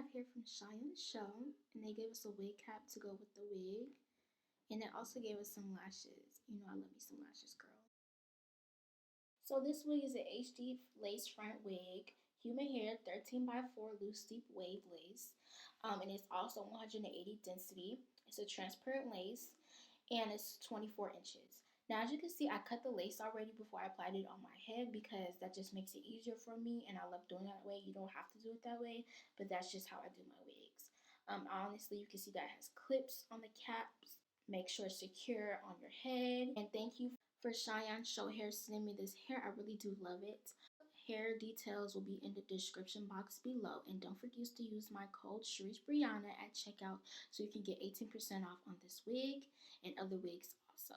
have here from Siyun, and they gave us a wig cap to go with the wig. And they also gave us some lashes. You know I love me some lashes, girl. So this wig is an HD lace front wig, human hair, 13 by 4 loose deep wave lace. And it's also 180 density. It's a transparent lace, and it's 24 inches. Now, as you can see, I cut the lace already before I applied it on my head because that just makes it easier for me, and I love doing that way. You don't have to do it that way, but that's just how I do my wigs. Honestly, you can see that it has clips on the caps. Make sure it's secure on your head. And thank you for Siyunshow Hair sending me this hair. I really do love it. Hair details will be in the description box below. And don't forget to use my code Charriseinfo at checkout so you can get 18% off on this wig and other wigs also.